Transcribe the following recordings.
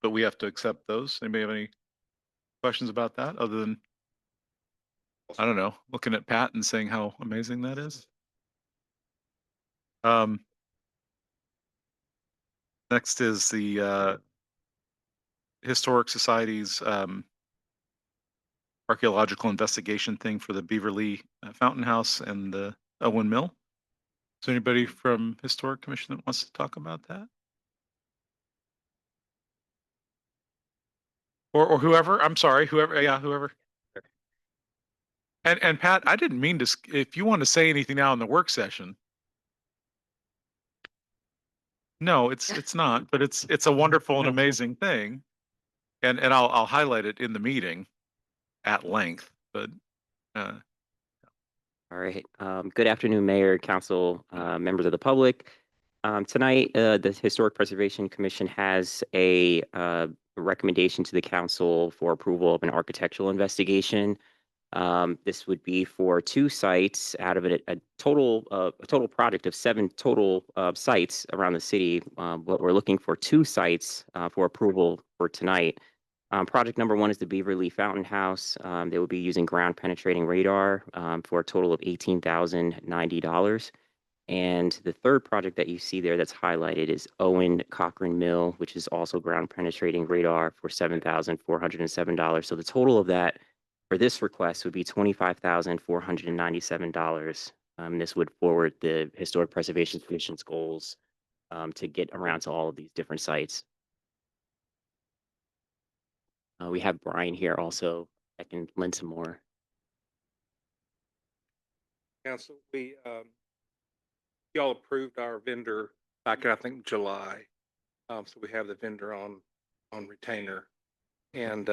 but we have to accept those. Anybody have any questions about that other than, I don't know, looking at Pat and saying how amazing that is? Um, Next is the Historic Society's archaeological investigation thing for the Beaverly Fountain House and the Owen Mill. Is there anybody from Historic Commission that wants to talk about that? Or whoever? I'm sorry, whoever. Yeah, whoever. And Pat, I didn't mean to. If you want to say anything now in the work session, no, it's not. But it's a wonderful and amazing thing, and I'll highlight it in the meeting at length. But uh, All right. Good afternoon, Mayor, Council, members of the public. Tonight, the Historic Preservation Commission has a recommendation to the council for approval of an architectural investigation. This would be for two sites out of a total project of 7 total sites around the city. But we're looking for 2 sites for approval for tonight. Project number 1 is the Beaverly Fountain House. They will be using ground penetrating radar for a total of $18,090. And the third project that you see there that's highlighted is Owen Cochrane Mill, which is also ground penetrating radar for $7,407. So the total of that for this request would be $25,497. This would forward the Historic Preservation Commission's goals to get around to all of these different sites. We have Brian here also. I can lend some more. Council, y'all approved our vendor back in, I think, July. So we have the vendor on retainer. And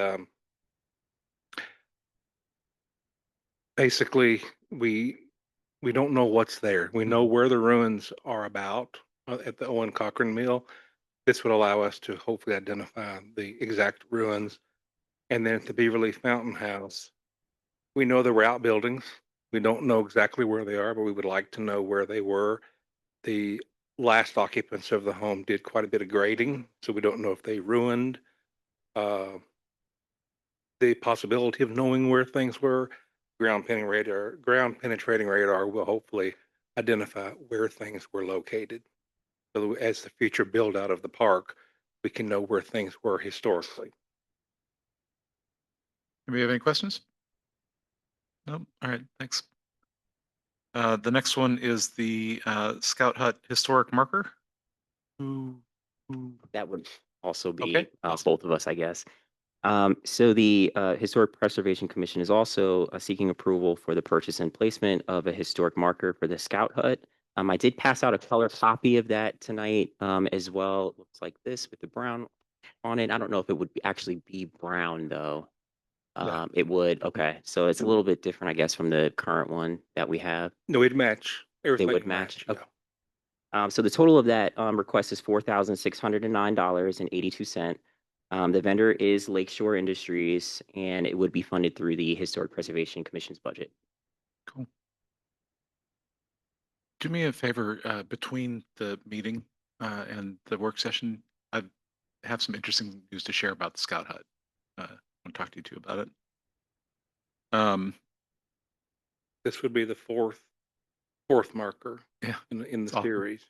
basically, we don't know what's there. We know where the ruins are about at the Owen Cochrane Mill. This would allow us to hopefully identify the exact ruins. And then at the Beaverly Fountain House, we know there were outbuildings. We don't know exactly where they are, but we would like to know where they were. The last occupants of the home did quite a bit of grading, so we don't know if they ruined. The possibility of knowing where things were, ground penetrating radar will hopefully identify where things were located. So as the future build out of the park, we can know where things were historically. do we have any questions? No. All right. Thanks. The next one is the Scout Hut historic marker. Who? That would also be Okay. both of us, I guess. So the Historic Preservation Commission is also seeking approval for the purchase and placement of a historic marker for the Scout Hut. I did pass out a color copy of that tonight as well. It looks like this with the brown on it. I don't know if it would actually be brown though. Yeah. It would. Okay. So it's a little bit different, I guess, from the current one that we have. No, it'd match. Everything They would would match. match. Yeah. So the total of that request is $4,609.82. The vendor is Lakeshore Industries, and it would be funded through the Historic Preservation Commission's budget. Cool. Do me a favor, between the meeting and the work session, I have some interesting news to share about the Scout Hut. I want to talk to you too about it. This would be the fourth marker Yeah, in the awesome. series.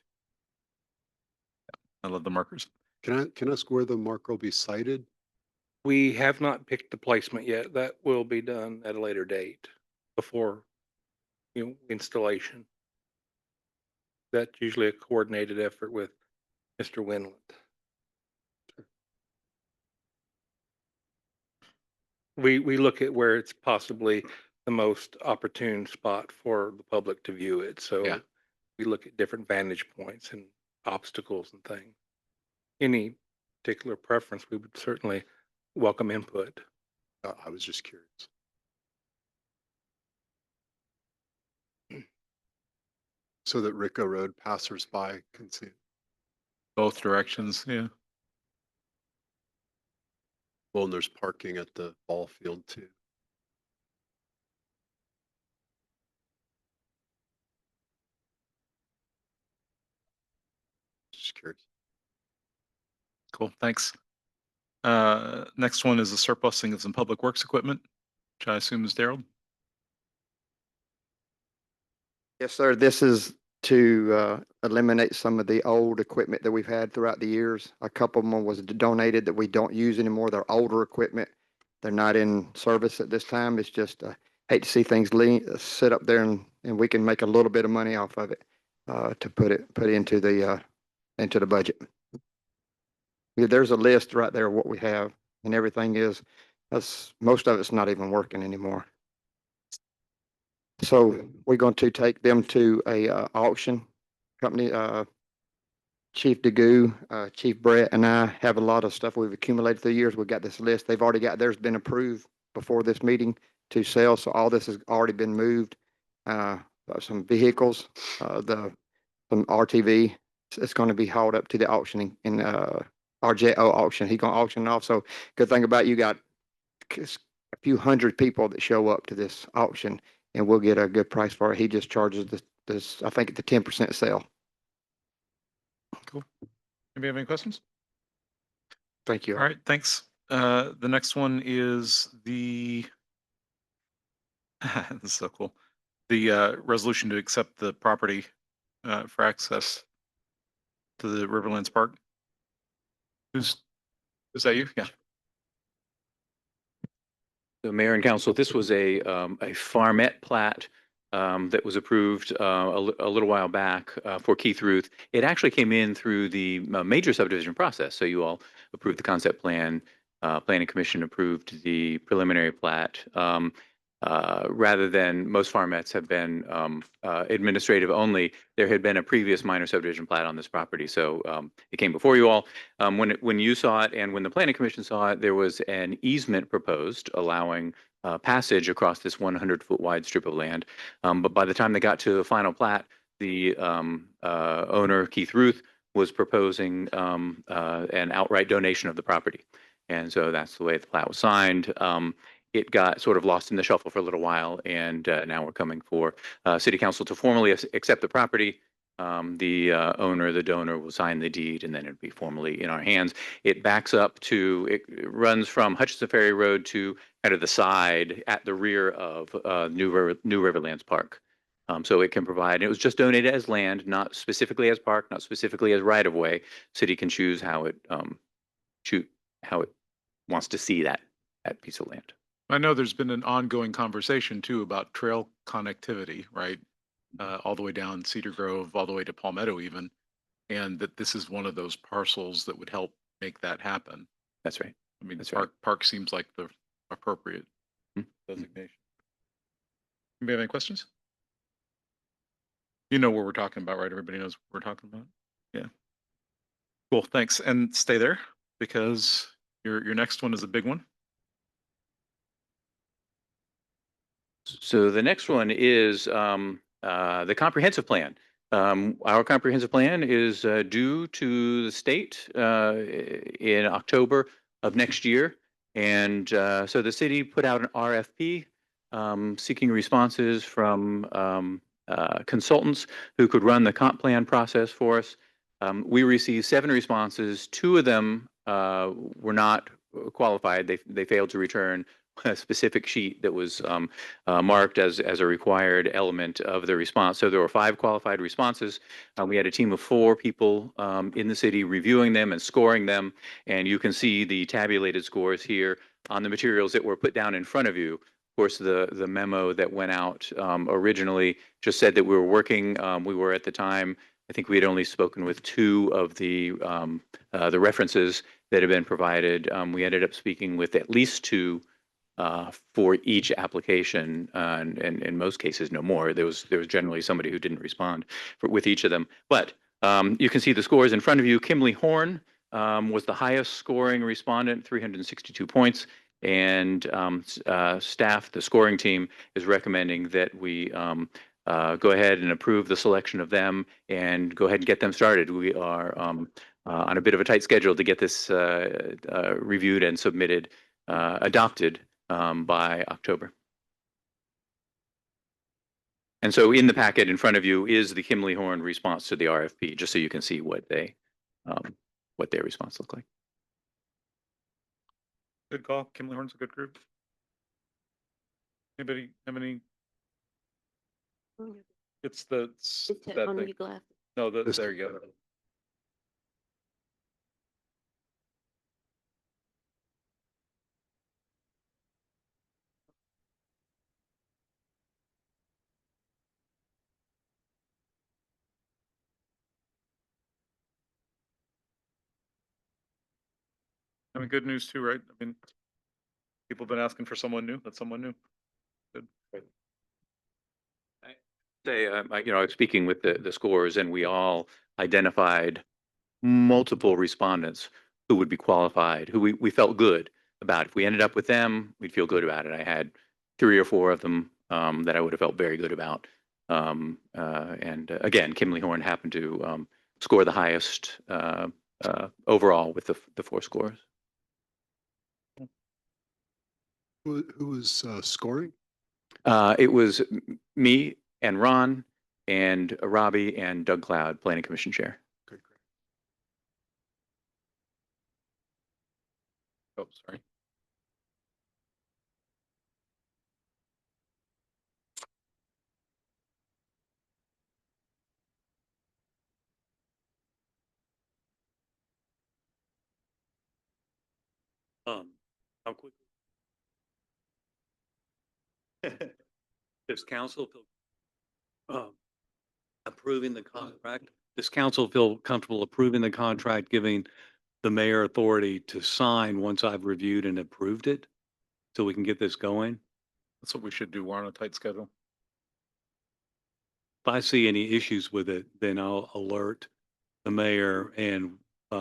I love the markers. Can I ask where the marker will be sited? We have not picked the placement yet. That will be done at a later date before installation. That's usually a coordinated effort with Mr. Winland. We look at where it's possibly the most opportune spot for the public to view it. So Yeah. we look at different vantage points and obstacles and things. Any particular preference, we would certainly welcome input. I was just curious. So that Rico Road passersby can see it. Both directions. Yeah. Well, and there's parking at the ball field too. Just curious. Cool. Thanks. Next one is the surplusing of some public works equipment, which I assume is Daryl. Yes, sir. This is to eliminate some of the old equipment that we've had throughout the years. A couple of them was donated that we don't use anymore. They're older equipment. They're not in service at this time. It's just hate to see things sit up there and we can make a little bit of money off of it to put into the budget. Yeah, there's a list right there of what we have, and everything is most of it's not even working anymore. So we're going to take them to a auction company. Chief DeGoo, Chief Brett, and I have a lot of stuff we've accumulated through the years. We've got this list. They've already got theirs been approved before this meeting to sell. So all this has already been moved. Some vehicles, some RTV. It's going to be hauled up to the auctioning in RJO auction. He's going to auction it off. So good thing about you got a few hundred people that show up to this auction, and we'll get a good price for it. He just charges this I think, the 10% sale. Cool. Anybody have any questions? Thank you. All right, thanks. The next one is the, this is so cool. The resolution to accept the property for access to the Riverlands Park. Is that you? Yeah. So Mayor and Council, this was a farmette plat that was approved a little while back for Keith Ruth. It actually came in through the major subdivision process. So you all approved the concept plan, Planning Commission approved the preliminary plat. Rather than most farmettes have been administrative only, there had been a previous minor subdivision plat on this property. So it came before you all. When you saw it and when the Planning Commission saw it, there was an easement proposed allowing passage across this 100-foot wide strip of land. But by the time they got to the final plat, the owner, Keith Ruth, was proposing an outright donation of the property. And so that's the way the plat was signed. It got sort of lost in the shuffle for a little while, and now we're coming for City Council to formally accept the property. The owner, the donor, will sign the deed, and then it'll be formally in our hands. It backs up to, it runs from Hutchinson Ferry Road to kind of the side at the rear of New Riverlands Park. So it can provide, it was just donated as land, not specifically as park, not specifically as right of way. City can choose how it wants to see that piece of land. I know there's been an ongoing conversation too about trail connectivity, right? All the way down Cedar Grove, all the way to Palmetto even, and that this is one of those parcels that would help make that happen. That's right. I mean, That's park seems like the appropriate designation. Anybody have any questions? You know what we're talking about, right? Everybody knows what we're talking about? Yeah. Cool, thanks. And stay there because your next one is a big one. So the next one is the comprehensive plan. Our comprehensive plan is due to the state in October of next year. And so the city put out an RFP seeking responses from consultants who could run the comp plan process for us. We received 7 responses. 2 of them were not qualified. They failed to return a specific sheet that was marked as a required element of the response. So there were 5 qualified responses. We had a team of 4 people in the city reviewing them and scoring them. And you can see the tabulated scores here on the materials that were put down in front of you. Of course, the memo that went out originally just said that we were working. We were at the time, I think we had only spoken with 2 of the references that had been provided. We ended up speaking with at least 2 for each application, and in most cases, no more. There was generally somebody who didn't respond with each of them. But you can see the scores in front of you. Kimley Horn was the highest scoring respondent, 362 points. And staff, the scoring team, is recommending that we go ahead and approve the selection of them and go ahead and get them started. We are on a bit of a tight schedule to get this reviewed and submitted, adopted by October. And so in the packet in front of you is the Kimley Horn response to the RFP, just so you can see what their response looked like. Good call. Kimley Horn's a good group. Anybody have any? It's the, that thing. No, there you go. I mean, good news too, right? I mean, people have been asking for someone new. That's someone new. Good. Say, I was speaking with the scores, and we all identified multiple respondents who would be qualified, who we felt good about. If we ended up with them, we'd feel good about it. I had 3 or 4 of them that I would have felt very good about. Again, Kimley Horn happened to score the highest overall with the 4 scores. Who was scoring? It was me and Ron and Robbie and Doug Cloud, Planning Commission Chair. Okay, great. Oh, sorry. How quickly? Does council feel approving the contract? Does council feel comfortable approving the contract, giving the mayor authority to sign once I've reviewed and approved it? So we can get this going? That's what we should do. We're on a tight schedule. If I see any issues with it, then I'll alert the mayor and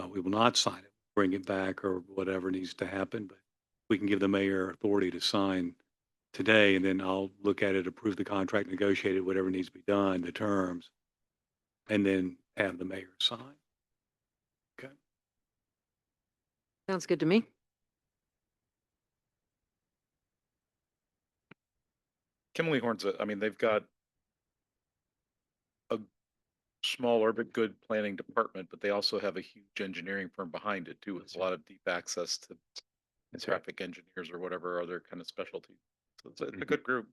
we will not sign it, bring it back or whatever needs to happen. But we can give the mayor authority to sign today, and then I'll look at it, approve the contract, negotiate it, whatever needs to be done, the terms, and then have the mayor sign. Okay. Sounds good to me. Kimley Horn's, I mean, they've got a smaller but good planning department, but they also have a huge engineering firm behind it too, with a lot of deep access to traffic engineers or whatever other kind of specialty. So it's a good group.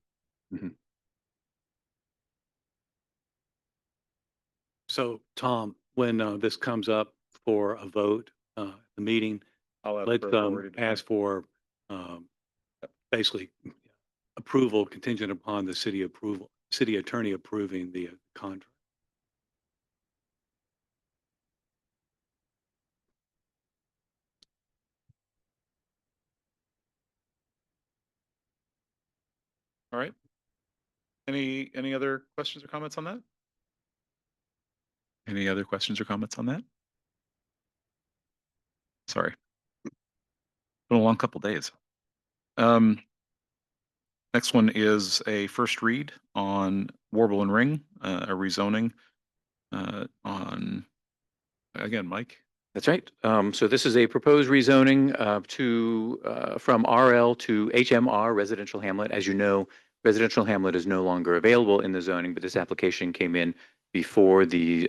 So, Tom, when this comes up for a vote, the meeting, I'll ask let's for authority to ask for basically approval contingent upon the city attorney approving the contract. All right. Any other questions or comments on that? Any other questions or comments on that? Sorry. Been a long couple days. Next one is a first read on Warble and Ring, a rezoning on, again, Mike. That's right. So this is a proposed rezoning from RL to HMR residential hamlet. As you know, residential hamlet is no longer available in the zoning, but this application came in before the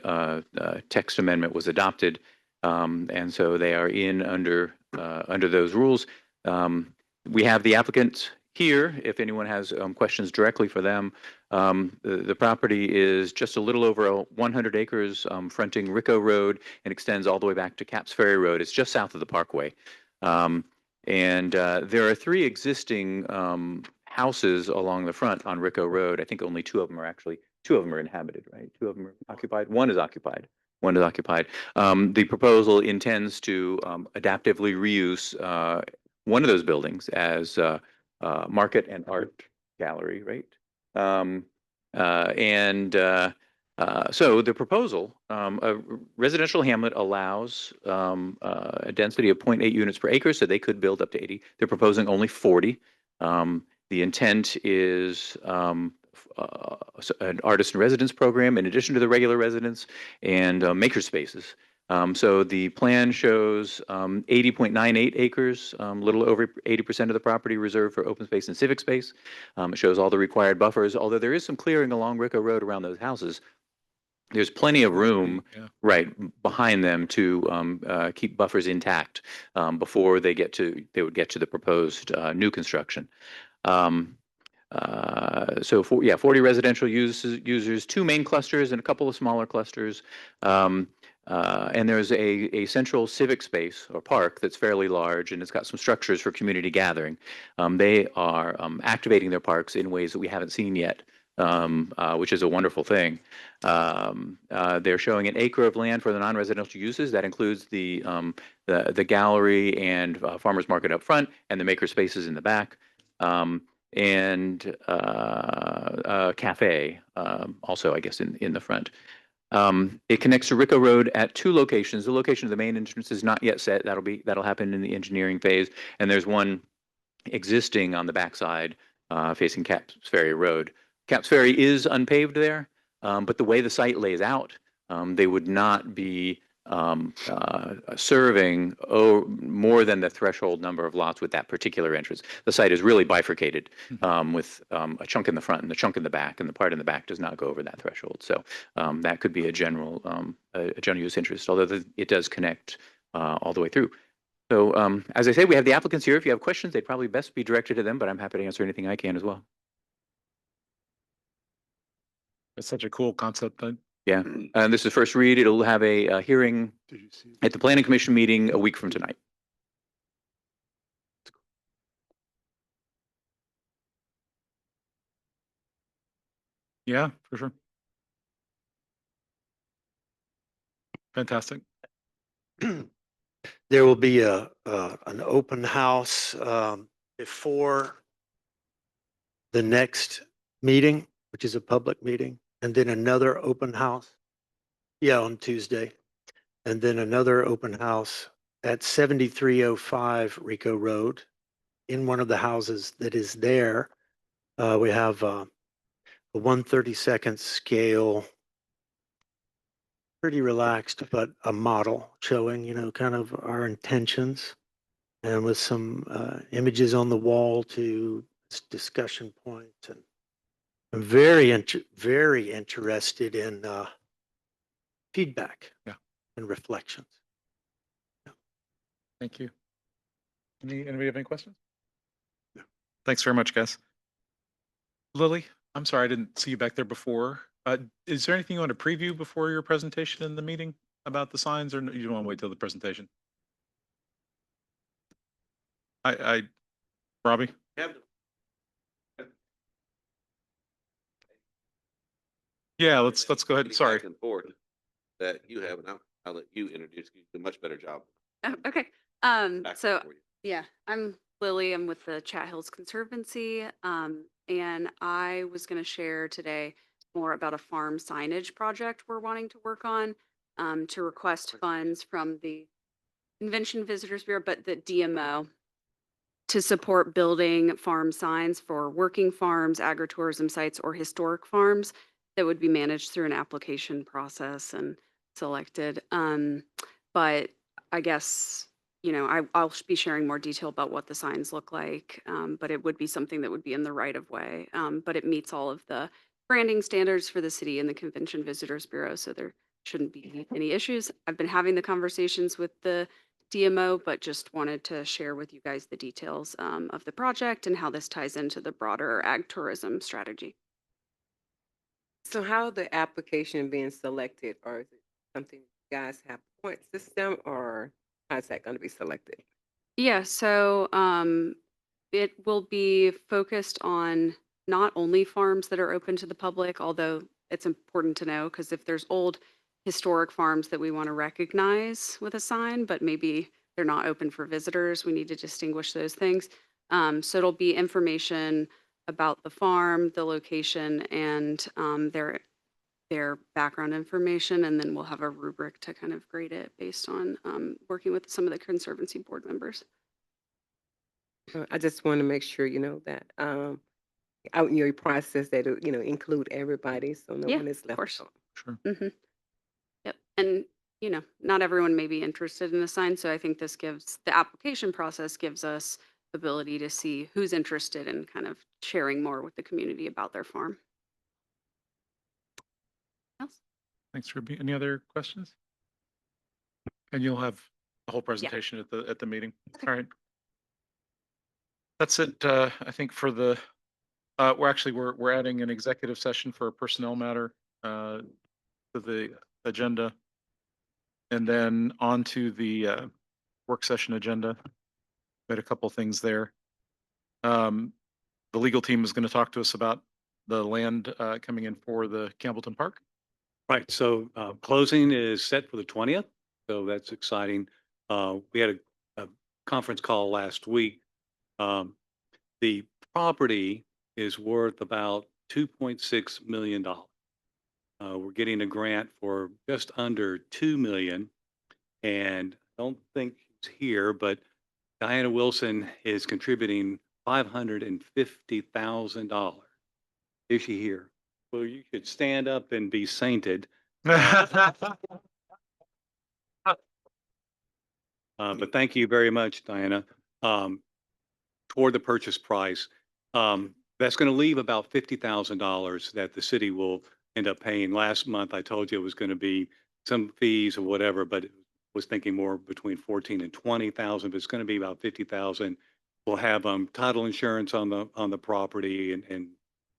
text amendment was adopted. And so they are in under those rules. We have the applicant here, if anyone has questions directly for them. The property is just a little over 100 acres fronting Rico Road and extends all the way back to Caps Ferry Road. It's just south of the Parkway. There are 3 existing houses along the front on Rico Road. I think only 2 of them are inhabited, right? 2 of them are occupied. One is occupied. The proposal intends to adaptively reuse one of those buildings as market and art gallery, right? So the proposal, a residential hamlet allows a density of 0.8 units per acre, so they could build up to 80. They're proposing only 40. The intent is an artist in residence program in addition to the regular residence and maker spaces. So the plan shows 80.98 acres, a little over 80% of the property reserved for open space and civic space. It shows all the required buffers, although there is some clearing along Rico Road around those houses. there's plenty of room, Yeah. right, behind them to keep buffers intact before they would get to the proposed new construction. So 40 residential users, 2 main clusters and a couple of smaller clusters. And there's a central civic space or park that's fairly large, and it's got some structures for community gathering. They are activating their parks in ways that we haven't seen yet, which is a wonderful thing. They're showing an acre of land for the non-residential uses. That includes the gallery and farmers market up front, and the maker spaces in the back. And a cafe, also, I guess, in the front. It connects to Rico Road at 2 locations. The location of the main entrance is not yet set. That'll happen in the engineering phase. And there's one existing on the backside facing Caps Ferry Road. Caps Ferry is unpaved there, but the way the site lays out, they would not be serving more than the threshold number of lots with that particular entrance. The site is really bifurcated with a chunk in the front and a chunk in the back, and the part in the back does not go over that threshold. So that could be a general use interest, although it does connect all the way through. So as I say, we have the applicants here. If you have questions, they'd probably best be directed to them, but I'm happy to answer anything I can as well. It's such a cool concept. Yeah, and this is first read. It'll have a hearing Did you see? at the Planning Commission meeting a week from tonight. Yeah, for sure. Fantastic. There will be an open house before the next meeting, which is a public meeting, and then another open house. Yeah, on Tuesday. And then another open house at 7305 Rico Road. In one of the houses that is there, we have a 1/32 scale, pretty relaxed, but a model showing, kind of our intentions, and with some images on the wall to discussion points. And I'm very interested in feedback, Yeah. and reflections. Thank you. Anybody have any questions? No. Thanks very much, guys. Lily, I'm sorry I didn't see you back there before. Is there anything you want to preview before your presentation in the meeting about the signs, or you don't want to wait till the presentation? Robbie? Yeah, let's go ahead. Sorry. Back and forth that you have, and I'll let you introduce. You do a much better job. Oh, okay. Back So for you. yeah, I'm Lily. I'm with the Chat Hills Conservancy. And I was going to share today more about a farm signage project we're wanting to work on, to request funds from the Convention Visitors Bureau, but the DMO, to support building farm signs for working farms, agritourism sites, or historic farms that would be managed through an application process and selected. But I guess, I'll be sharing more detail about what the signs look like, but it would be something that would be in the right of way. But it meets all of the branding standards for the city and the Convention Visitors Bureau, so there shouldn't be any issues. I've been having the conversations with the DMO, but just wanted to share with you guys the details of the project and how this ties into the broader ag tourism strategy. So how the application being selected, or is it something you guys have a point system, or how is that going to be selected? Yeah, so it will be focused on not only farms that are open to the public, although it's important to know, because if there's old historic farms that we want to recognize with a sign, but maybe they're not open for visitors, we need to distinguish those things. So it'll be information about the farm, the location, and their background information, and then we'll have a rubric to kind of grade it based on working with some of the Conservancy board members. I just want to make sure, that out in your process that, include everybody, so no Yeah, one is of left course. out. Sure. Yep. And, not everyone may be interested in a sign. So I think this gives the application process gives us the ability to see who's interested in kind of sharing more with the community about their farm. Else? Thanks, Ruby. Any other questions? And you'll have the whole presentation at the meeting. All right. That's it, I think for the, we're adding an executive session for a personnel matter to the agenda. And then on to the work session agenda. Made a couple things there. The legal team is going to talk to us about the land coming in for the Campbellton Park. Right, so closing is set for the 20th, so that's exciting. We had a conference call last week. The property is worth about $2.6 million. We're getting a grant for just under 2 million. And I don't think it's here, but Diana Wilson is contributing $550,000. Is she here? Well, you could stand up and be sainted. But thank you very much, Diana. Toward the purchase price, that's going to leave about $50,000 that the city will end up paying. Last month, I told you it was going to be some fees or whatever, but it was thinking more between 14 and 20,000, but it's going to be about 50,000. We'll have title insurance on the property and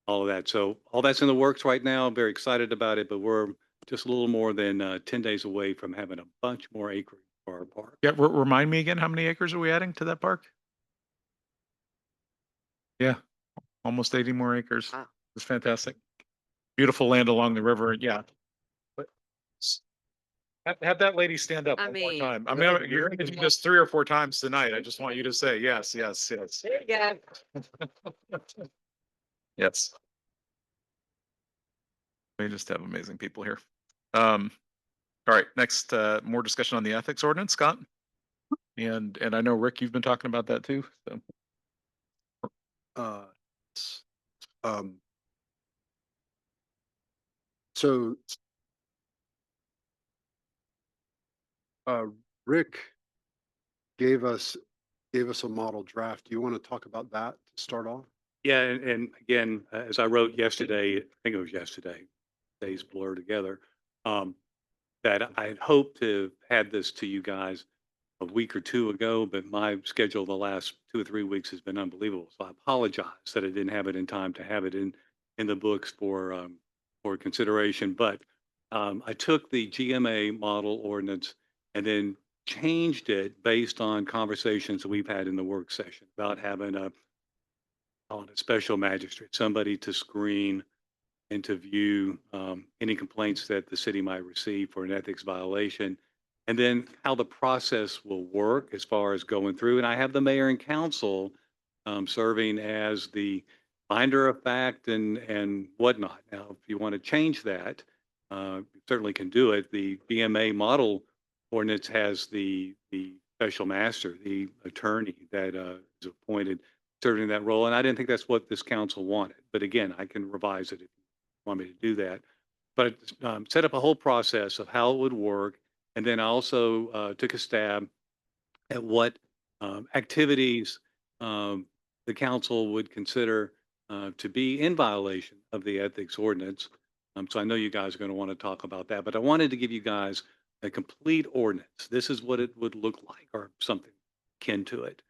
all of that. So all that's in the works right now. I'm very excited about it, but we're just a little more than 10 days away from having a bunch more acreage for our park. Yeah, remind me again, how many acres are we adding to that park? Yeah, almost 80 more acres. Wow. It's fantastic. Beautiful land along the river. Yeah. But have that lady stand up I one more mean, time. I mean, you're going to do this 3 or 4 times tonight. I just want you to say yes, yes, yes. yeah. Yes. We just have amazing people here. All right, next, more discussion on the ethics ordinance, Scott. And I know, Rick, you've been talking about that too. So. s- So Rick gave us a model draft. Do you want to talk about that to start off? Yeah, and again, as I wrote yesterday, I think it was yesterday, days blur together, that I had hoped to have this to you guys a week or two ago, but my schedule the last 2 or 3 weeks has been unbelievable. So I apologize that I didn't have it in time to have it in the books for consideration. But I took the GMA model ordinance and then changed it based on conversations that we've had in the work session about having a special magistrate, somebody to screen and to view any complaints that the city might receive for an ethics violation, and then how the process will work as far as going through. And I have the mayor and council serving as the finder of fact and whatnot. Now, if you want to change that, you certainly can do it. The BMA model ordinance has the special master, the attorney that is appointed serving that role. And I didn't think that's what this council wanted. But again, I can revise it if you want me to do that. But set up a whole process of how it would work. And then I also took a stab at what activities the council would consider to be in violation of the ethics ordinance. So I know you guys are going to want to talk about that, but I wanted to give you guys a complete ordinance. This is what it would look like, or something akin to it.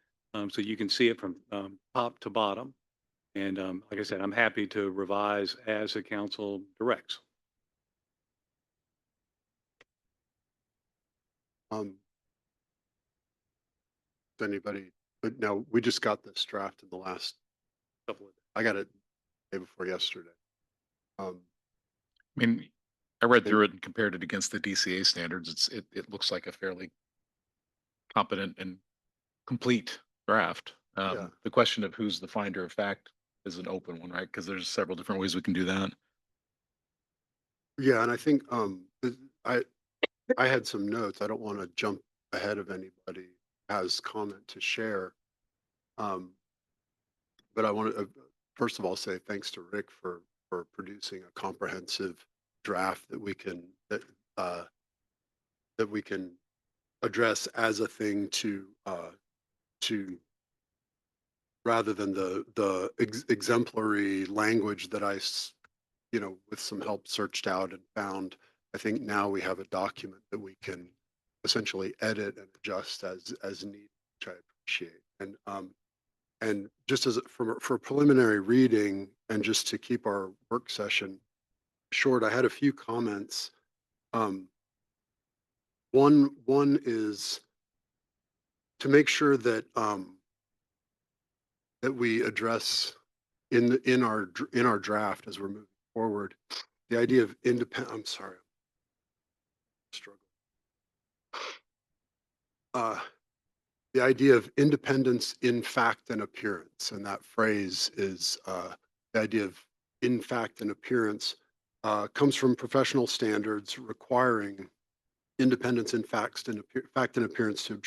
So you can see it from top to bottom. And like I said, I'm happy to revise as the council directs. Does anybody, but no, we just got this draft in the last Couple of I got it day before yesterday. I mean, I read through it and compared it against the DCA standards. It looks like a fairly competent and complete draft. Yeah. The question of who's the finder of fact is an open one, right? Because there's several different ways we can do that. Yeah, and I think I had some notes. I don't want to jump ahead of anybody who has comment to share. But I want to first of all say thanks to Rick for producing a comprehensive draft that we can address as a thing to rather than the exemplary language that I with some help searched out and found I think now we have a document that we can essentially edit and adjust as needed, which I appreciate. And just as for preliminary reading and just to keep our work session short, I had a few comments. One is to make sure that that we address in our draft as we're moving forward the idea of independent. I'm sorry, I'm struggling. The idea of independence in fact and appearance, and that phrase is the idea of in fact and appearance comes from professional standards requiring independence in fact and appearance to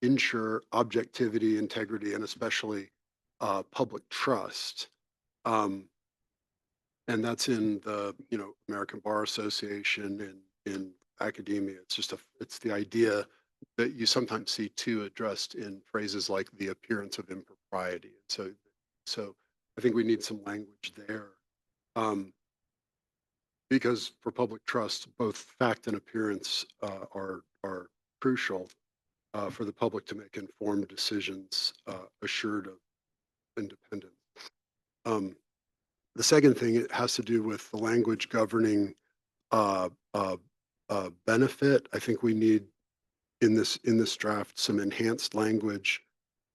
ensure objectivity, integrity, and especially public trust. And that's in the American Bar Association and in academia. It's the idea that you sometimes see too addressed in phrases like the appearance of impropriety. And so I think we need some language there. Because for public trust, both fact and appearance are crucial for the public to make informed decisions assured of independence. The second thing, it has to do with the language governing benefit. I think we need in this draft some enhanced language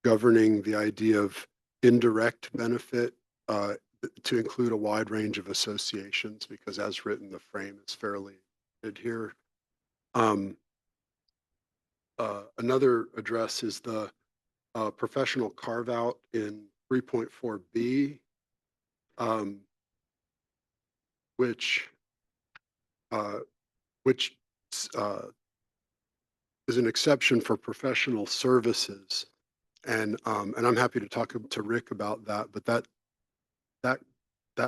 governing the idea of indirect benefit to include a wide range of associations, because as written, the frame is fairly good here. Another address is the professional carve out in 3.4b, which is an exception for professional services. And I'm happy to talk to Rick about that, but that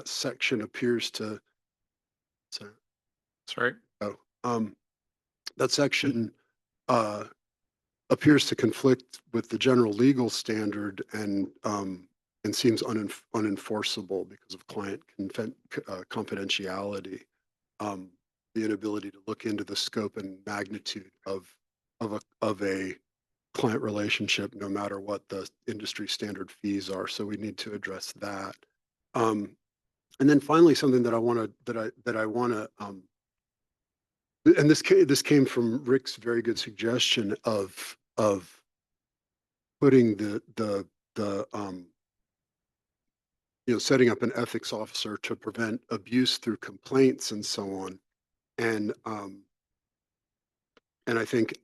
section appears to, sorry. That's right. That section appears to conflict with the general legal standard and seems unenforceable because of client confidentiality. The inability to look into the scope and magnitude of a client relationship, no matter what the industry standard fees are. So we need to address that. And then finally, something that I want to and this came from Rick's very good suggestion of putting the setting up an ethics officer to prevent abuse through complaints and so on. And I think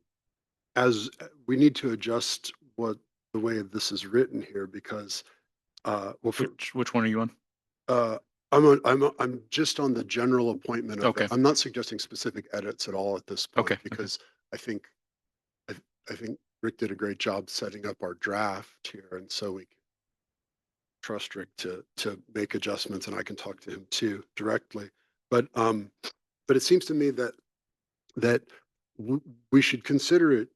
as we need to adjust the way this is written here, because Which one are you on? I'm just on the general appointment of Okay. I'm not suggesting specific edits at all at this point, Okay. because I think Rick did a great job setting up our draft here, and so we can trust Rick to make adjustments, and I can talk to him too directly. But it seems to me that we should consider it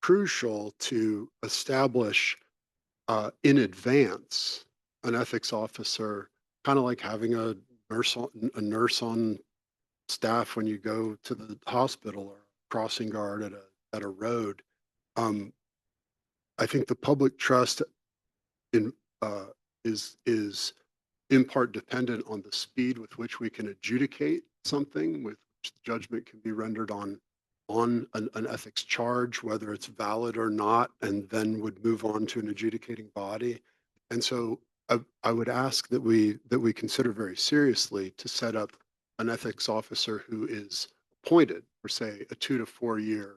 crucial to establish in advance an ethics officer, kind of like having a nurse on staff when you go to the hospital, or crossing guard at a road. I think the public trust is in part dependent on the speed with which we can adjudicate something, with which judgment can be rendered on an ethics charge, whether it's valid or not, and then would move on to an adjudicating body. And so I would ask that we consider very seriously to set up an ethics officer who is appointed for, say, a 2 to 4 year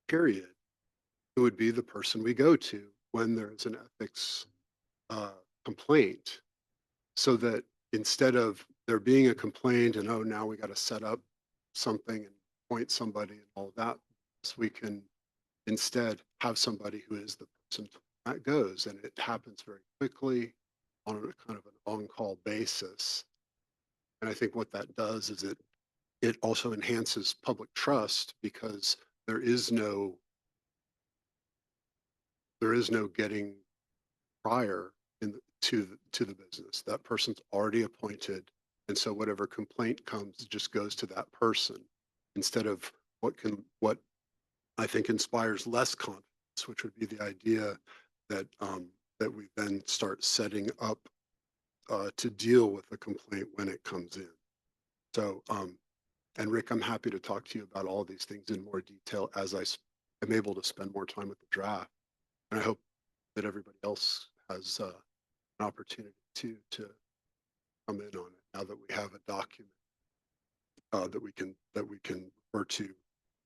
period, who would be the person we go to when there's an ethics complaint, so that instead of there being a complaint and, oh, now we got to set up something and appoint somebody and all of that, so we can instead have somebody who is the person that goes, and it happens very quickly on a kind of an on-call basis. And I think what that does is it also enhances public trust, because there is no getting prior to the business. That person's already appointed. And so whatever complaint comes just goes to that person instead of what I think inspires less confidence, which would be the idea that that we then start setting up to deal with the complaint when it comes in. So, and Rick, I'm happy to talk to you about all these things in more detail as am able to spend more time with the draft. And I hope that everybody else has an opportunity to come in on it now that we have a document that we can refer to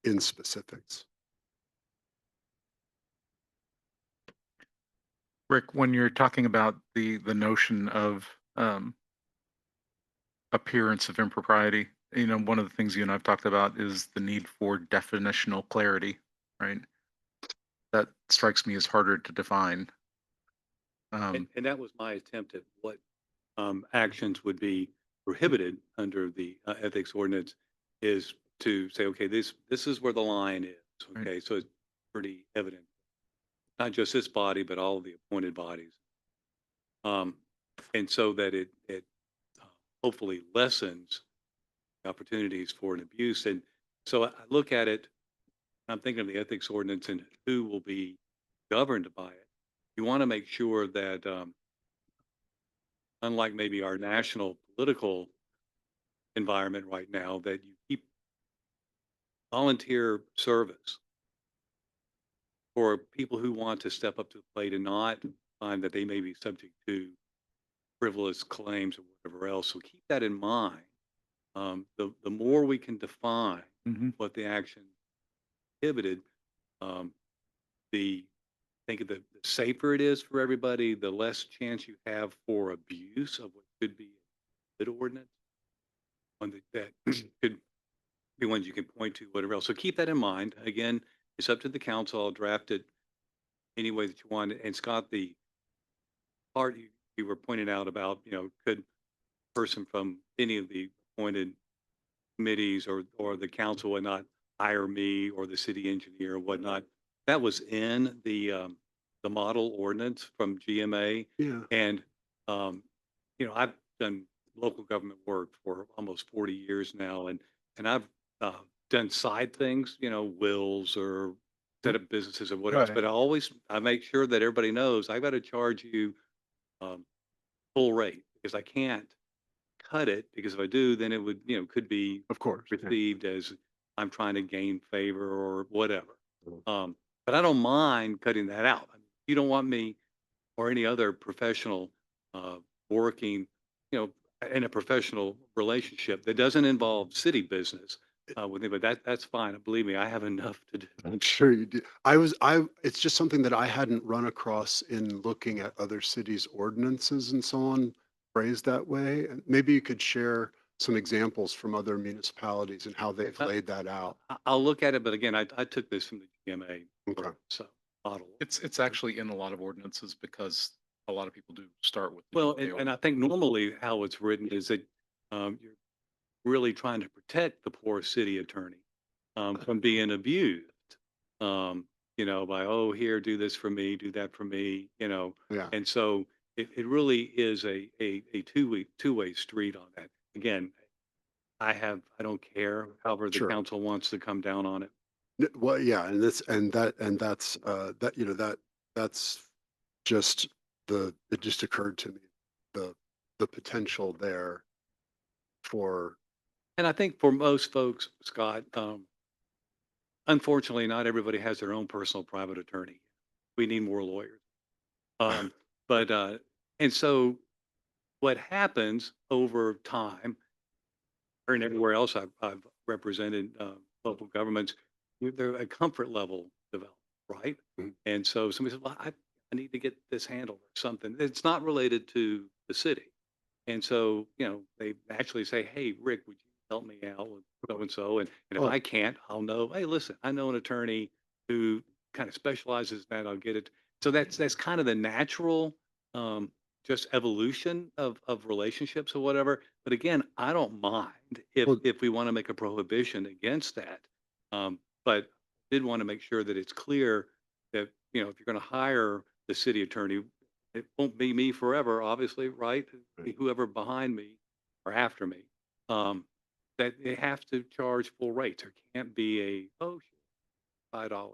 in specifics. Rick, when you're talking about the notion of appearance of impropriety, you know, one of the things you and I've talked about is the need for definitional clarity, right? That strikes me as harder to define. And that was my attempt at what actions would be prohibited under the ethics ordinance, is to say, okay, this is where the line is. Right. Okay, so it's pretty evident, not just this body, but all of the appointed bodies. And so that it hopefully lessens the opportunities for an abuse. And so I look at it, I'm thinking of the ethics ordinance and who will be governed by it. You want to make sure that, unlike maybe our national political environment right now, that you keep volunteer service for people who want to step up to the plate and not find that they may be subject to frivolous claims or whatever else. So keep that in mind. The more we can define what the action prohibited, the I think the safer it is for everybody, the less chance you have for abuse of what could be a good ordinance, one that could be ones you can point to, whatever else. So keep that in mind. Again, it's up to the council. I'll draft it any way that you want. And Scott, the part you were pointing out about, you know, could a person from any of the appointed committees or the council would not hire me or the city engineer or whatnot. That was in the model ordinance from GMA. Yeah. And, you know, I've done local government work for almost 40 years now. And I've done side things, you know, wills or set up businesses or what else. Right. But I make sure that everybody knows I've got to charge you full rate, because I can't cut it, because if I do, then it would, you know, could be Of course. received as I'm trying to gain favor or whatever. Mhm. But I don't mind cutting that out. I mean, you don't want me or any other professional working, you know, in a professional relationship that doesn't involve city business with me, but that's fine. Believe me, I have enough to do. I'm sure you do. It's just something that I hadn't run across in looking at other cities' ordinances and so on, phrased that way. And maybe you could share some examples from other municipalities and how they've laid that out. I'll look at it, but again, I took this from the GMA Okay. so model. It's actually in a lot of ordinances because a lot of people do start with. Well, and I think normally how it's written is that you're really trying to protect the poor city attorney from being abused. You know, by, oh, here, do this for me, do that for me, you know. Yeah. And so it really is a two-way street on that. Again, I don't care, however the Sure. council wants to come down on it. Well, yeah, and that's that, you know, that's just it just occurred to me, the potential there for, And I think for most folks, Scott, unfortunately, not everybody has their own personal private attorney. We need more lawyers. But and so what happens over time, or in everywhere else I've represented local governments, there a comfort level develops, right? Mhm. And so somebody says, "Well, I need to get this handled or something." It's not related to the city, and so you know they actually say, "Hey, Rick, would you help me out with so and so?" And if Oh. I can't, I'll know. Hey, listen, I know an attorney who kind of specializes in that. I'll get it. So that's kind of the natural um, just evolution of relationships or whatever. But again, I don't mind Well- if we want to make a prohibition against that. But did want to make sure that it's clear that, you know, if you're going to hire the city attorney, it won't be me forever, obviously, right? It'll be whoever behind me. or after me, that they have to charge full rates. There can't be oh, sure, $5.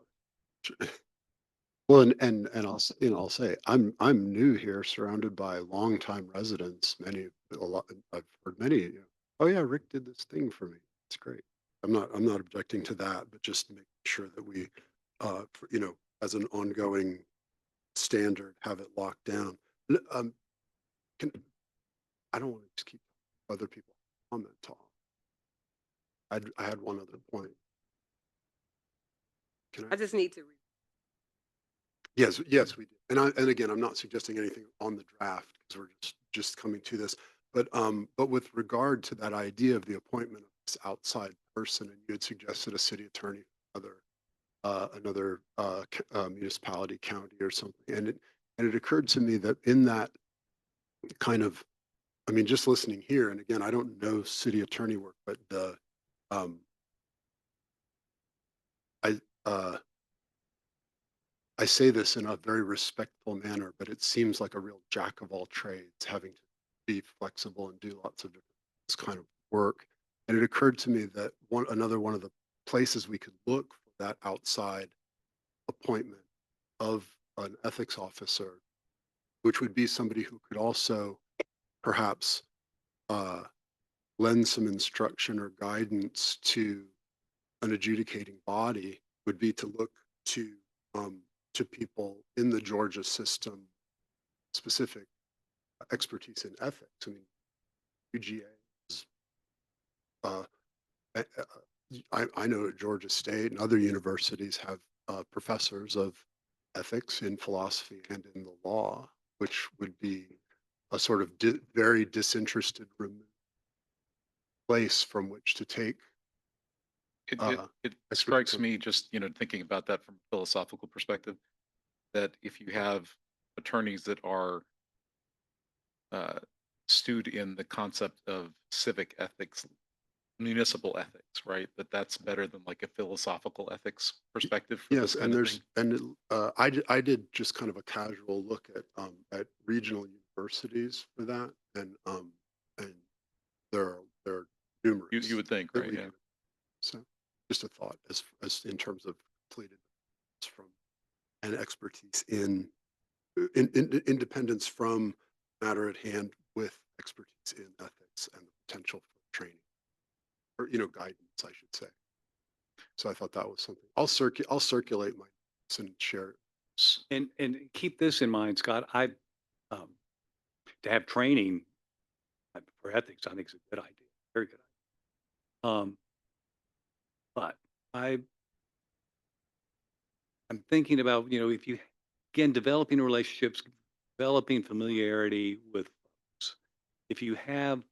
Well, and I'll say, I'm new here, surrounded by longtime residents, a lot, I've heard many, oh yeah, Rick did this thing for me. It's great. I'm not objecting to that, but just making sure that we, as an ongoing standard, have it locked down. Can, I don't want to just keep other people comment talk. I had one other point. Can I just need to. Yes, we do. And again, I'm not suggesting anything on the draft because we're just coming to this. But with regard to that idea of the appointment of this outside person, and you had suggested a city attorney, another municipality, county, or something, and it occurred to me that in that kind of, I mean, just listening here, and again, I don't know city attorney work, but I. I say this in a very respectful manner, but it seems like a real jack of all trades, having to be flexible and do lots of different this kind of work. And it occurred to me that another one of the places we could look for that outside appointment of an ethics officer, which would be somebody who could also perhaps lend some instruction or guidance to an adjudicating body, would be to look to people in the Georgia system, specific expertise in ethics. I mean, UGA is, I know at Georgia State and other universities have professors of ethics in philosophy and in the law, which would be a sort of very disinterested place from which to take. It strikes me, just, thinking about that from a philosophical perspective, that if you have attorneys that are stewed in the concept of civic ethics, municipal ethics, right? That's better than like a philosophical ethics perspective for Yes, this and kind of thing. I did just kind of a casual look at regional universities for that, and there are numerous You would think, that right? we Yeah. could. So just a thought as in terms of completed from and expertise in independence from matter at hand with expertise in ethics and the potential for training or guidance, I should say. So I thought that was something. I'll circulate my notes and share it. And keep this in mind, Scott, um, to have training for ethics, I think is a good idea, very good idea. But I'm thinking about, if you, again, developing relationships, developing familiarity with folks. If you have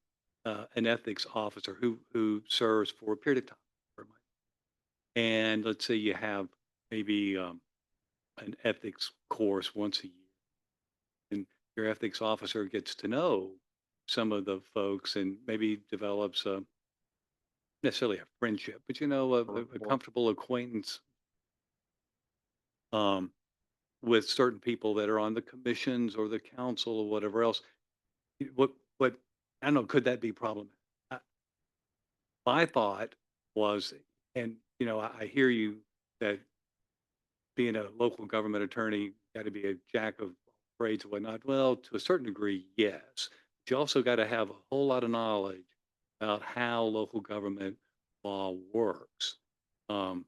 an ethics officer who serves for a period of time, and let's say you have maybe an ethics course once a year, and your ethics officer gets to know some of the folks and maybe develops necessarily a friendship, but a comfortable acquaintance um, with certain people that are on the commissions or the council or whatever else. What I don't know, could that be problematic? My thought was, and I hear you that being a local government attorney got to be a jack of all trades and whatnot. Well, to a certain degree, yes. But you also got to have a whole lot of knowledge about how local government law works. And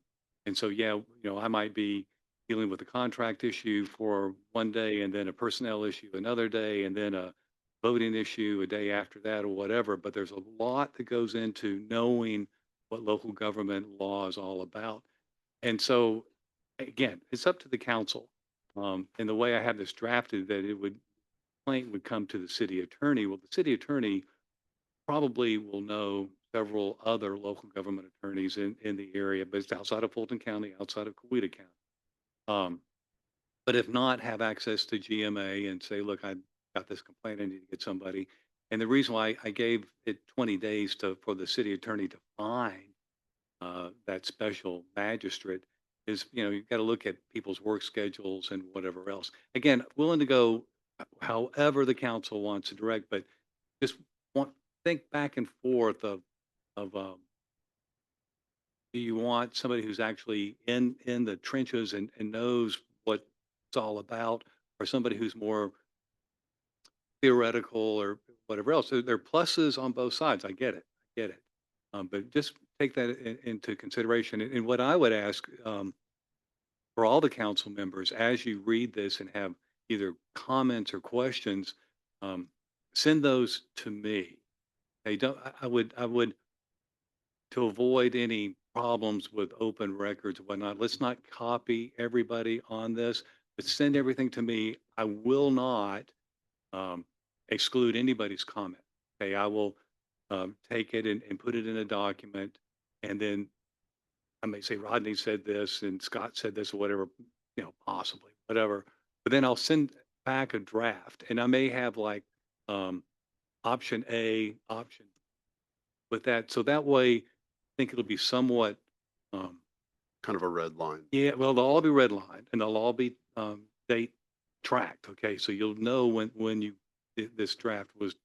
so, yeah, I might be dealing with a contract issue for one day and then a personnel issue another day and then a voting issue a day after that or whatever. But there's a lot that goes into knowing what local government law is all about. And so, again, it's up to the council. And the way I have this drafted, that complaint would come to the city attorney. Well, the city attorney probably will know several other local government attorneys in the area, but it's outside of Fulton County, outside of Coweta County. But if not, have access to GMA and say, look, I got this complaint, I need to get somebody. And the reason why I gave it 20 days for the city attorney to find that special magistrate is, you've got to look at people's work schedules and whatever else. Again, willing to go however the council wants to direct, but just think back and forth of, do you want somebody who's actually in the trenches and knows what it's all about, or somebody who's more theoretical or whatever else? So there are pluses on both sides. I get it. I get it. But just take that into consideration. And what I would ask, for all the council members, as you read this and have either comments or questions, um, send those to me. They don't, I would, to avoid any problems with open records and whatnot, let's not copy everybody on this, but send everything to me. I will not um, exclude anybody's comment. Okay, I will take it and put it in a document, and then I may say Rodney said this and Scott said this or whatever, possibly whatever. But then I'll send back a draft, and I may have like um, option A, option with that. So that way, I think it'll be somewhat, um, Kind of a red line. yeah, well, they'll all be red line and they'll all be date tracked. Okay, so you'll know when this draft was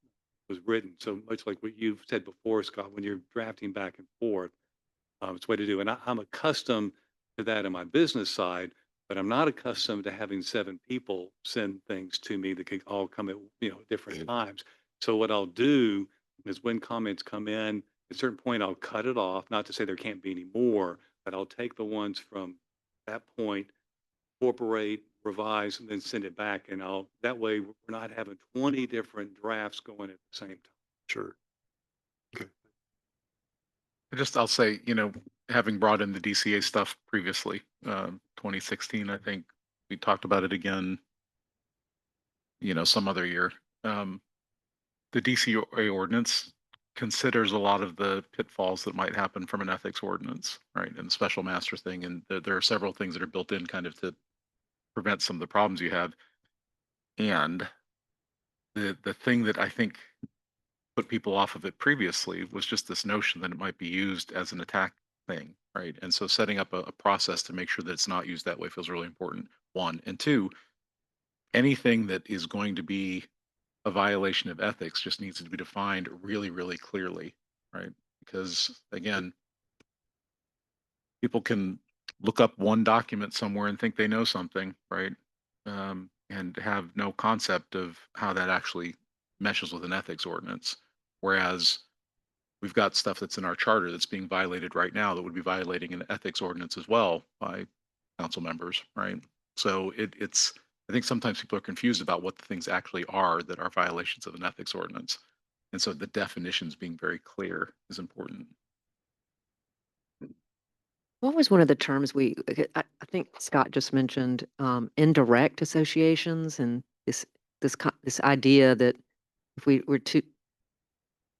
written. So much like what you've said before, Scott, when you're drafting back and forth, it's the way to do. And I'm accustomed to that on my business side, but I'm not accustomed to having 7 people send things to me that could all come at different times. So what I'll do is when comments come in, at a certain point, I'll cut it off. Not to say there can't be any more, but I'll take the ones from that point, incorporate, revise, and then send it back. And that way we're not having 20 different drafts going at the same time. Sure. I'll say, having brought in the DCA stuff previously, 2016, I think we talked about it again, some other year. The DCA ordinance considers a lot of the pitfalls that might happen from an ethics ordinance, right? And the special master thing. And there are several things that are built in kind of to prevent some of the problems you have. And the thing that I think put people off of it previously was just this notion that it might be used as an attack thing, right? And so setting up a process to make sure that it's not used that way feels really important, one. And two, anything that is going to be a violation of ethics just needs to be defined really, really clearly, right? Because again, people can look up one document somewhere and think they know something, right? And have no concept of how that actually meshes with an ethics ordinance. Whereas we've got stuff that's in our charter that's being violated right now that would be violating an ethics ordinance as well by council members, right? So it's, I think sometimes people are confused about what the things actually are that are violations of an ethics ordinance. And so the definitions being very clear is important. What was one of the terms I think Scott just mentioned, indirect associations and this idea that if we were too,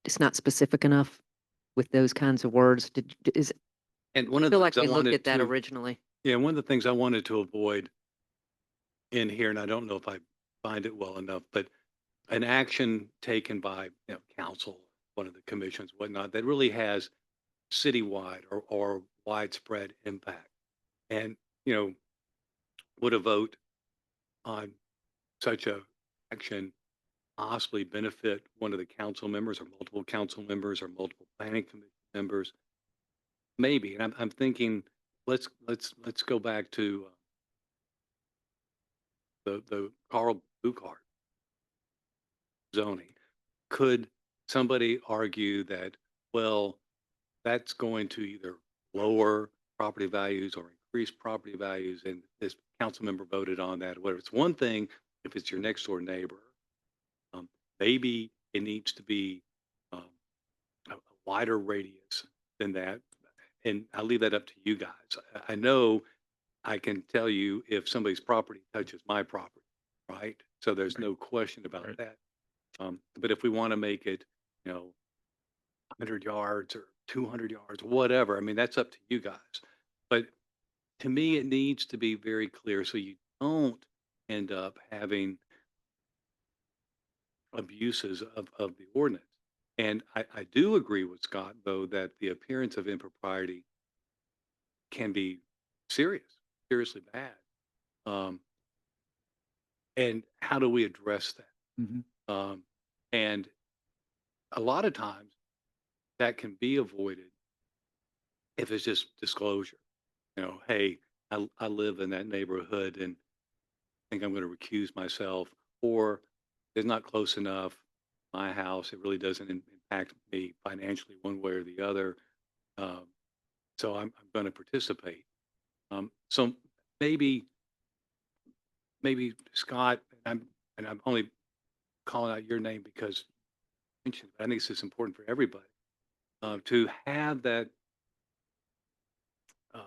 it's not specific enough with those kinds of words. And one I of the feel like things we I looked wanted at that to, originally. yeah, one of the things I wanted to avoid in here, and I don't know if I find it well enough, but an action taken by council, one of the commissions, whatnot, that really has citywide or widespread impact. And, would a vote on such a action possibly benefit one of the council members or multiple council members or multiple planning commission members? Maybe. And I'm thinking, let's go back to the Carl Buchart zoning. Could somebody argue that, well, that's going to either lower property values or increase property values, and this council member voted on that, whatever? It's one thing if it's your next door neighbor. Maybe it needs to be a wider radius than that. And I'll leave that up to you guys. I know I can tell you if somebody's property touches my property, right? So there's no question about Right. that. But if we want to make it, 100 yards or 200 yards, whatever, I mean, that's up to you guys. But to me, it needs to be very clear so you don't end up having abuses of the ordinance. And I do agree with Scott, though, that the appearance of impropriety can be seriously bad. And how do we address that? Mhm. And a lot of times that can be avoided if it's just disclosure. You know, hey, I live in that neighborhood and think I'm going to recuse myself, or it's not close enough. My house, it really doesn't impact me financially one way or the other. Um, so I'm going to participate. So maybe, maybe Scott, and I'm only calling out your name because you mentioned, but I think this is important for everybody to have that uh,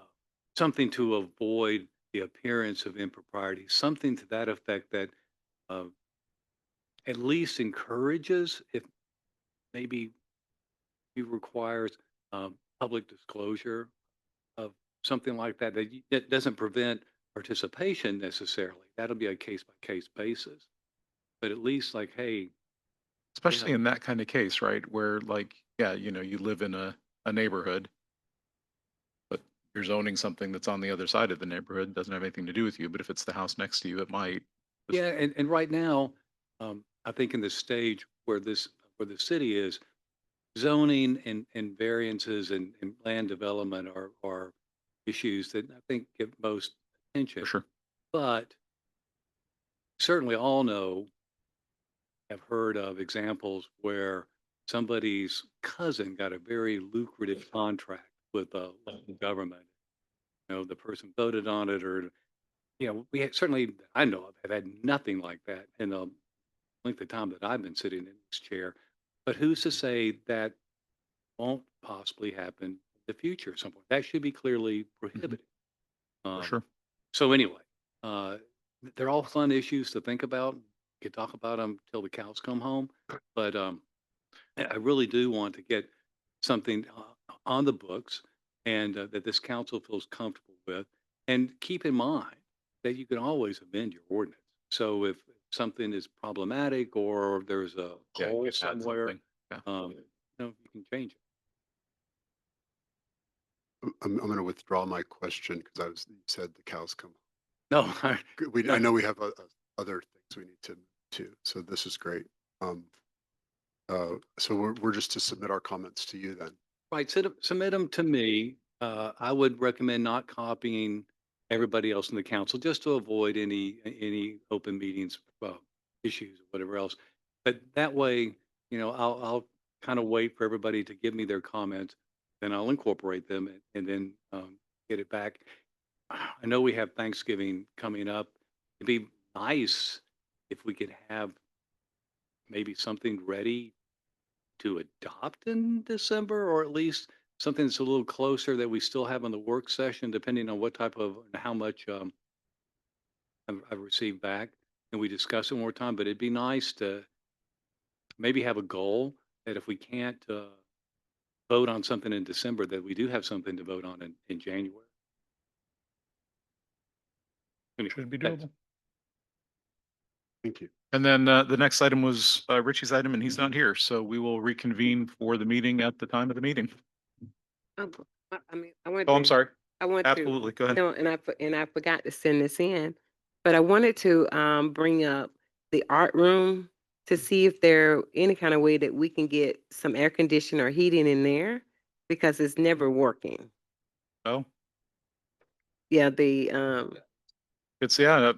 something to avoid the appearance of impropriety, something to that effect that uh, at least encourages, if maybe it requires public disclosure of something like that, that doesn't prevent participation necessarily. That'll be a case by case basis. But at least like, hey, Especially yeah, in that kind of case, right? Where like, yeah, you live in a neighborhood, but you're zoning something that's on the other side of the neighborhood, doesn't have anything to do with you. But if it's the house next to you, it might. Just- yeah, and right now, I think in the stage where the city is, zoning and variances and land development are issues that I think get most attention. For sure. But certainly all know, have heard of examples where somebody's cousin got a very lucrative contract with a local government. You know, the person voted on it, or certainly I know of have had nothing like that in the length of time that I've been sitting in this chair. But who's to say that won't possibly happen in the future at some point? That should be clearly prohibited. For Um, sure. So anyway, uh, they're all fun issues to think about. You could talk about them till the cows come home, but I really do want to get something on the books and that this council feels comfortable with. And keep in mind that you can always amend your ordinance. So if something is problematic or there's a Yeah, you hole could add somewhere, something. Yeah. you can change it. I'm going to withdraw my question because you said the cows come. No, I know we have other things we need to do. So this is great. So we're just to submit our comments to you then. right, submit them to me. I would recommend not copying everybody else in the council just to avoid any open meetings, issues or whatever else. But that way, I'll kind of wait for everybody to give me their comments, then I'll incorporate them and then get it back. I know we have Thanksgiving coming up. It'd be nice if we could have maybe something ready to adopt in December, or at least something that's a little closer that we still have on the work session, depending on what type of, and how much I've received back. And we discuss it one more time, but it'd be nice to maybe have a goal that if we can't vote on something in December, that we do have something to vote on in January. Anyway, Should be that's- doable. Thank you. And then the next item was Richie's item, and he's not here. So we will reconvene for the meeting at the time of the meeting. I mean, I want Oh, I'm to, sorry. I want to, Absolutely. Go ahead. no, and I forgot to send this in, but I wanted to bring up the art room to see if there any kind of way that we can get some air conditioning or heating in there because it's never working. Oh, Yeah, the it's, yeah.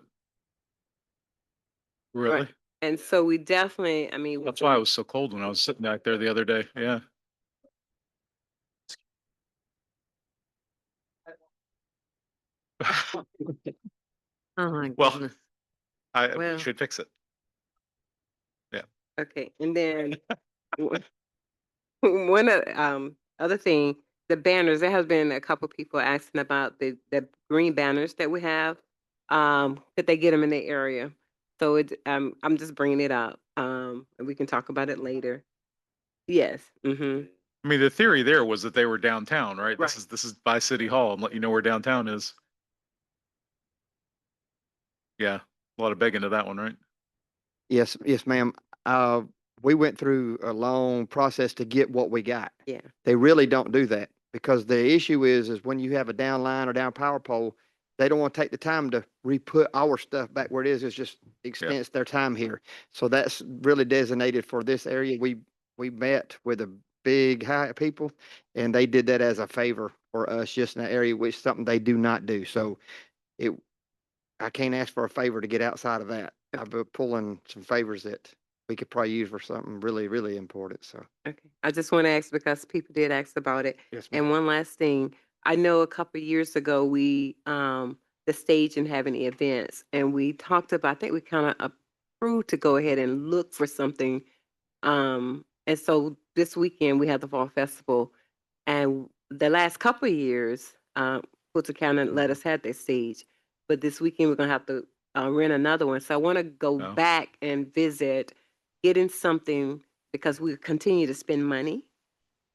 Really? right. And so we definitely, I mean, That's why it was so cold when I was sitting back there the other day. Yeah. Oh, my Well, goodness. we well, should fix it. Yeah. okay, and then one other thing, the banners. There has been a couple people asking about the green banners that we have. Could they get them in the area? So I'm just bringing it up. And we can talk about it later. Yes. Mm-hmm. I mean, the theory there was that they were downtown, right? Right. This is by City Hall and let you know where downtown is. Yeah. A lot of begging to that one, right? Yes, yes, ma'am. We went through a long process to get what we got. Yeah. They really don't do that because the issue is when you have a down line or down power pole, they don't want to take the time to re-put our stuff back where it is. It's just extends their time here. So that's really designated for this area. We we met with the big high people, and they did that as a favor for us, just in that area, which is something they do not do. So it, I can't ask for a favor to get outside of that. I've been pulling some favors that we could probably use for something really, really important. So, Okay. I just want to ask because people did ask about it. yes, And ma'am. one last thing, I know a couple of years ago, we, the stage and having events, and we talked about, I think we kind of approved to go ahead and look for something. And so this weekend we had the fall festival, and the last couple of years, Fulton County let us have that stage. But this weekend we're gonna have to rent another one. So I want to go Oh. back and visit, getting something because we continue to spend money,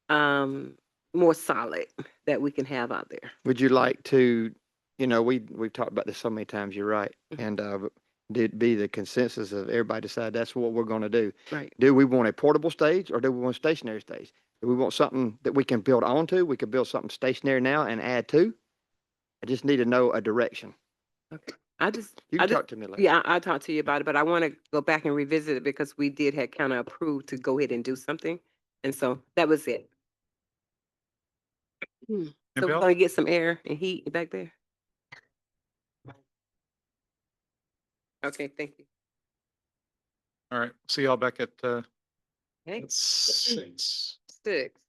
more solid that we can have out there. Would you like to, we've talked about this so many times, you're right. Mhm. And did be the consensus of everybody decide that's what we're going to do. Right. Do we want a portable stage or do we want a stationary stage? Do we want something that we can build onto? We could build something stationary now and add to. I just need to know a direction. Okay. I just, You I can just, talk to me later. yeah, I'll talk to you about it, but I want to go back and revisit it because we did have kind of approved to go ahead and do something. And so that was it. So Anybody we're else? gonna get some air and heat back there. Okay, thank you. All right. See y'all back at Hey, 6. 6.